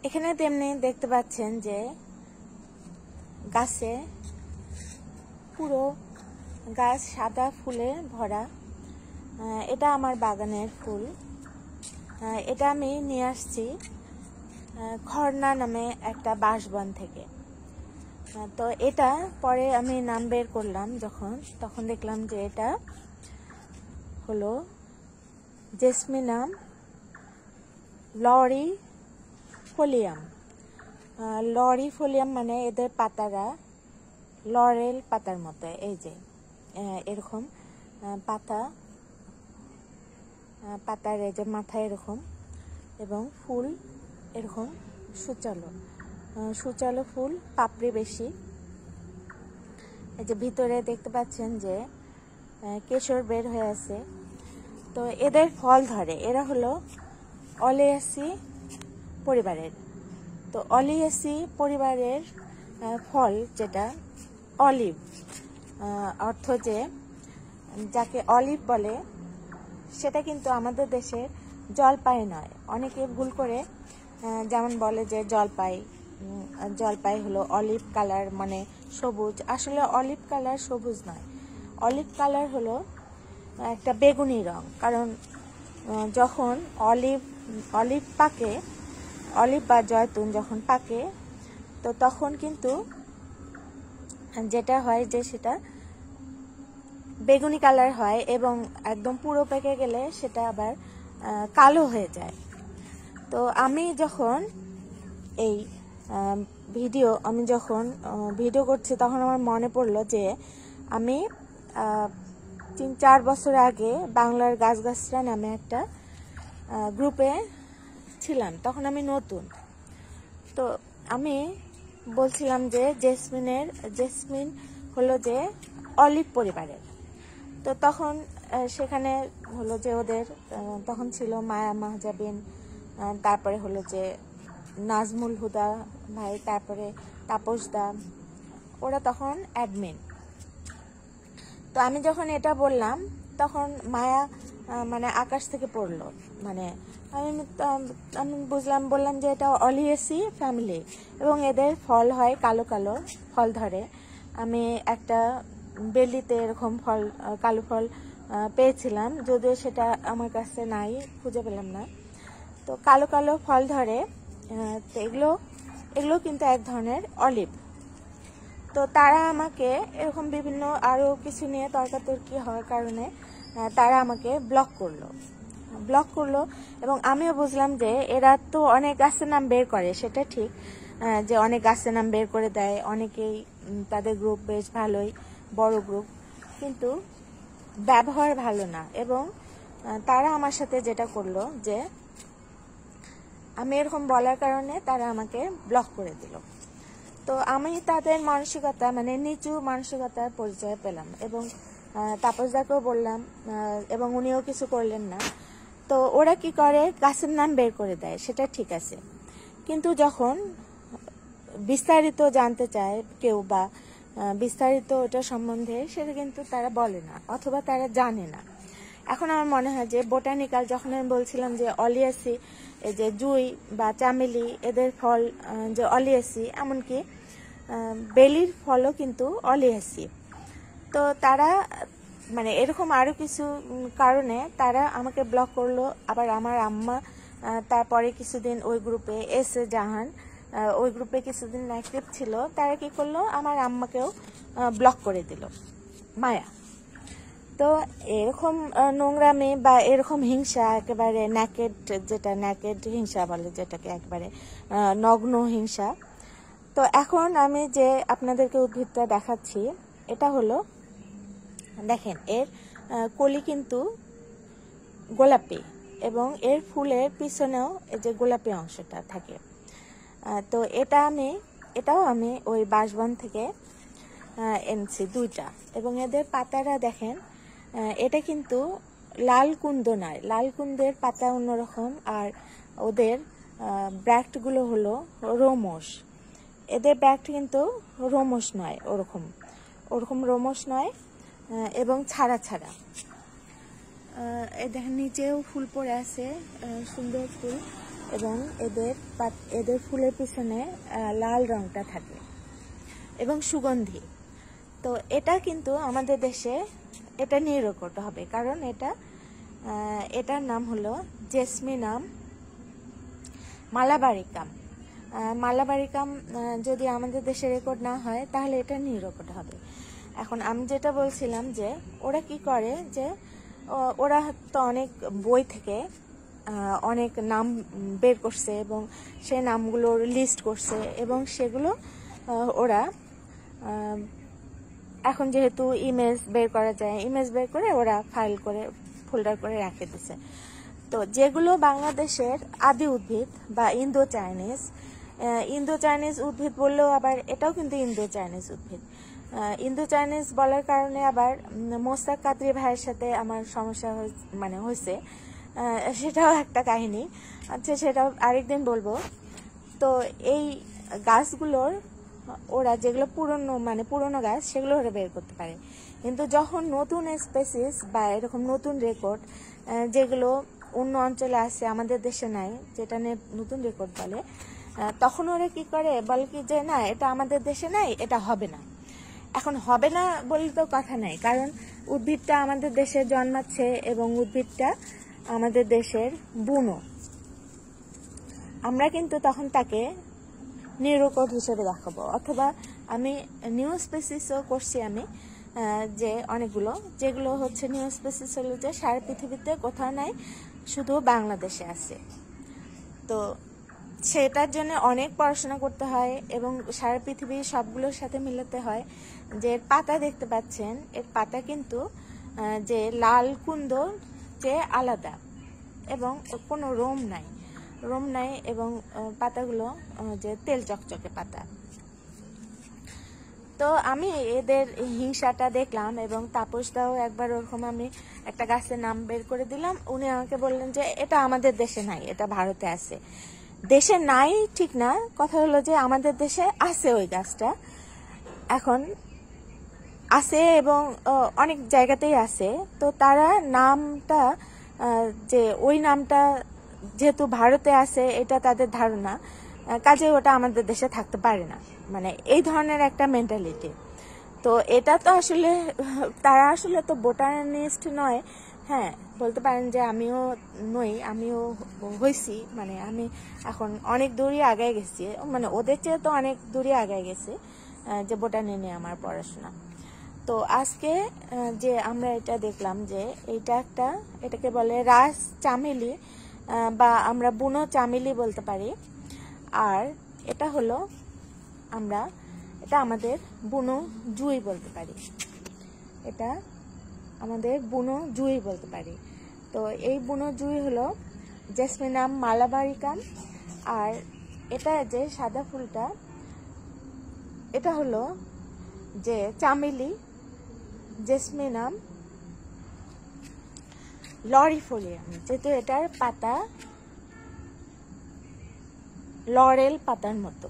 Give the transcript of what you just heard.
এখানে তেমনি দেখতে পাচ্ছেন যে গাছে পুরো গাছ সাদা ফুলে ভরা। এটা আমার বাগানের ফুল। এটা আমি নিয়ে আসছি খরনা নামে একটা বাঁশবন থেকে। তো এটা পরে আমি নাম বের করলাম তখন দেখলাম যে এটা হলো জেসমিনাম লরিফোলিয়াম। লরিফোলিয়াম মানে এদের পাতারা লরেল পাতার মতো, এই যে এরকম পাতার এই যে মাথা এরকম, এবং ফুল এরকম সুচালো ফুল, পাপড়ি বেশি। এই যে ভিতরে দেখতে পাচ্ছেন যে কেশর বের হয়ে আছে। তো এদের ফল ধরে, এরা হলো অলিয়াসি পরিবারের। তো অলিয়াসি পরিবারের ফল যেটা অলিভ, অর্থ যে যাকে অলিভ বলে সেটা কিন্তু আমাদের দেশের জলপাই নয়। অনেকে ভুল করে যেমন বলে যে জলপাই হলো অলিভ কালার, মানে সবুজ। আসলে অলিভ কালার সবুজ নয়, অলিভ কালার হলো একটা বেগুনি রং। কারণ যখন অলিভ পাকে, অলিভ বা জয়তুন যখন পাকে, তো তখন কিন্তু যেটা হয় যে সেটা বেগুনি কালার হয়, এবং একদম পুরো পেকে গেলে সেটা আবার কালো হয়ে যায়। তো আমি যখন ভিডিও করছি তখন আমার মনে পড়লো যে আমি 3-4 বছর আগে বাংলার গাছগাছরা নামে একটা গ্রুপে ছিলাম। তখন আমি নতুন। তো আমি বলছিলাম যে জেসমিন হলো যে অলিভ পরিবারের। তো তখন সেখানে হলো যে ওদের তখন ছিল মায়া মাহজাবিন, তারপরে হলো যে নাজমুল হুদা ভাই, তারপরে তাপস দা, ওরা তখন অ্যাডমিন। তো আমি যখন এটা বললাম তখন মায়া মানে আকাশ থেকে পড়লো। মানে আমি বললাম যে এটা অলিয়াসি ফ্যামিলি, এবং এদের ফল হয় কালো কালো ফল ধরে। আমি একটা বেলিতে এরকম কালো ফল পেয়েছিলাম, যদিও সেটা আমার কাছে নাই, খুঁজে পেলাম না। তো কালো কালো ফল ধরে। তো এগুলো কিন্তু এক ধরনের অলিভ। তো তারা আমাকে এরকম বিভিন্ন আরও কিছু নিয়ে তর্কাতর্কি হওয়ার কারণে তারা আমাকে ব্লক করলো। এবং আমিও বুঝলাম যে এরা তো অনেক গাছের নাম বের করে, সেটা ঠিক যে অনেক গাছের নাম বের করে দেয়, অনেকেই তাদের গ্রুপ বেশ ভালোই বড় গ্রুপ, কিন্তু ব্যবহার ভালো না। এবং তারা আমার সাথে যেটা করলো যে আমি এরকম বলার কারণে তারা আমাকে ব্লক করে দিল। তো আমি তাদের মানসিকতা, মানে নিচু মানসিকতার পরিচয় পেলাম, এবং তাপসদাকেও বললাম, এবং উনিও কিছু করলেন না। তো ওরা কি করে, গাছের নাম বের করে দেয়, সেটা ঠিক আছে, কিন্তু যখন বিস্তারিত জানতে চায় কেউ বা বিস্তারিত ওটা সম্বন্ধে, সেটা কিন্তু তারা বলে না, অথবা তারা জানে না। এখন আমার মনে হয় যে বোটানিক্যাল, যখন আমি বলছিলাম যে অলিয়াসি, এই যে জুই বা চামেলি, এদের ফল যে অলিয়াসি, এমনকি বেলির ফলও কিন্তু অলিয়াসি। তো তারা মানে এরকম আরও কিছু কারণে তারা আমাকে ব্লক করলো। আবার আমার আম্মা তারপরে কিছুদিন ওই গ্রুপে জাহান ওই গ্রুপে কিছুদিন অ্যাক্টিভ ছিল, তারা কি করলো, আমার আম্মাকেও ব্লক করে দিল মায়া। তো এরকম নোংরামি বা এরকম হিংসা, একেবারে ন্যাকেড হিংসা বলে, যেটাকে একেবারে নগ্ন হিংসা। তো এখন আমি যে আপনাদেরকে উদ্ভিদটা দেখাচ্ছি, এটা হলো, দেখেন এর কলি কিন্তু গোলাপি, এবং এর ফুলের পিছনেও এই যে গোলাপি অংশটা থাকে। তো এটাও আমি ওই বাঁশবন থেকে এনেছি 2টা। এবং এদের পাতারা দেখেন, এটা কিন্তু লাল কুন্দ নয়, লাল কুন্দের পাতা অন্যরকম, আর ওদের ব্র্যাক্টগুলো হলো রোমস। এদের ব্র্যাক্ট কিন্তু রোমস নয়, ওরকম রোমস নয়, এবং ছাড়া এই দেখেন নিচেও ফুল পড়ে আছে, সুন্দর ফুল। এবং এদের ফুলের পিছনে লাল রংটা থাকে এবং সুগন্ধি। তো এটা কিন্তু আমাদের দেশে এটা নির্যাত হবে, কারণ এটার নাম হলো জেসমিনাম মালাবারিকাম। মালাবারিকাম যদি আমাদের দেশে রেকর্ড না হয় তাহলে এটা নির্যাত হবে। এখন আমি যেটা বলছিলাম যে ওরা কি করে, যে ওরা তো অনেক বই থেকে অনেক নাম বের করছে এবং সেই নামগুলোর লিস্ট করছে, এবং সেগুলো ওরা এখন যেহেতু ইমেজ বের করা যায়, ইমেজ বের করে ওরা ফাইল করে ফোল্ডার করে রেখে দিছে। তো যেগুলো বাংলাদেশের আদি উদ্ভিদ বা ইন্দো চাইনিজ উদ্ভিদ বললেও আবার এটাও কিন্তু ইন্দো চাইনিজ উদ্ভিদ। ইন্দো চাইনিজ বলার কারণে আবার মোস্তাক কাদরি ভাইয়ের সাথে আমার সমস্যা হয়েছে, সেটাও একটা কাহিনী। আচ্ছা, সেটাও আরেকদিন বলবো। তো এই গাছগুলোর ওরা যেগুলো পুরনো গাছ সেগুলো ওরা বের করতে পারে, কিন্তু যখন নতুন স্পেসিস বা এরকম নতুন রেকর্ড যেগুলো অন্য অঞ্চলে আছে আমাদের দেশে নাই, যেটা নিয়ে নতুন রেকর্ড বলে, তখন ওরা কি করে, বলে কি যে না, এটা আমাদের দেশে নাই, এটা হবে না। এখন হবে না বলে তো কথা নাই, কারণ উদ্ভিদটা আমাদের দেশে জন্মাচ্ছে এবং উদ্ভিদটা আমাদের দেশের বুনো। আমরা কিন্তু তখন তাকে নিউ রেকর্ড হিসেবে দেখাবো, অথবা আমি নিউ স্পেসিসও করছি আমি, যে অনেকগুলো, যেগুলো হচ্ছে নিউ স্পেসিস হলো যে সারা পৃথিবীতে কোথাও নাই, শুধু বাংলাদেশে আছে। তো সেটার জন্য অনেক পড়াশোনা করতে হয় এবং সারা পৃথিবী সবগুলোর সাথে মিলাতে হয়। যে পাতা দেখতে পাচ্ছেন, এর পাতা কিন্তু যে লাল কুন্দ যে আলাদা, এবং কোনো রোম নাই, এবং পাতাগুলো যে তেল চকচকে পাতা। তো আমি এদের হিংসাটা দেখলাম, এবং তাপসদাও একবার ওরকম আমি একটা গাছের নাম বের করে দিলাম, উনি আমাকে বললেন যে এটা আমাদের দেশে নাই, এটা ভারতে আছে। দেশে নাই ঠিক না, কথা হলো যে আমাদের দেশে আছে ওই গাছটা, এখন আছে এবং অনেক জায়গাতেই আছে। তো তারা নামটা, যে ওই নামটা যেহেতু ভারতে আছে এটা তাদের ধারণা, কাজে ওটা আমাদের দেশে থাকতে পারে না, এই ধরনের একটা মেন্টালিটি। তো এটা তো আসলে তারা আসলে তো বোটানিস্ট নয়। হ্যাঁ, বলতে পারেন যে আমিও নই, আমিও হয়েছি, আমি এখন অনেক দূরই আগায় গেছি, ওদের চেয়ে তো অনেক দূরই আগায় গেছি যে বোটানি নিয়ে আমার পড়াশোনা। তো আজকে যে আমরা এটা দেখলাম যে এটাকে বলে রাস চামেলি, বা আমরা বুনো চামেলি বলতে পারি। আর এটা হলো এটা আমাদের বুনো জুঁই বলতে পারি, এটা আমাদের বুনো জুঁই বলতে পারি। তো এই বুনো জুঁই হলো জেসমিনাম মালাবারিকাম। আর এটা যে সাদা ফুলটা, এটা হলো যে চামেলি জেসমিনাম লরিফোলিয়াম, যেহেতু এটার পাতা লরেল পাতার মতো।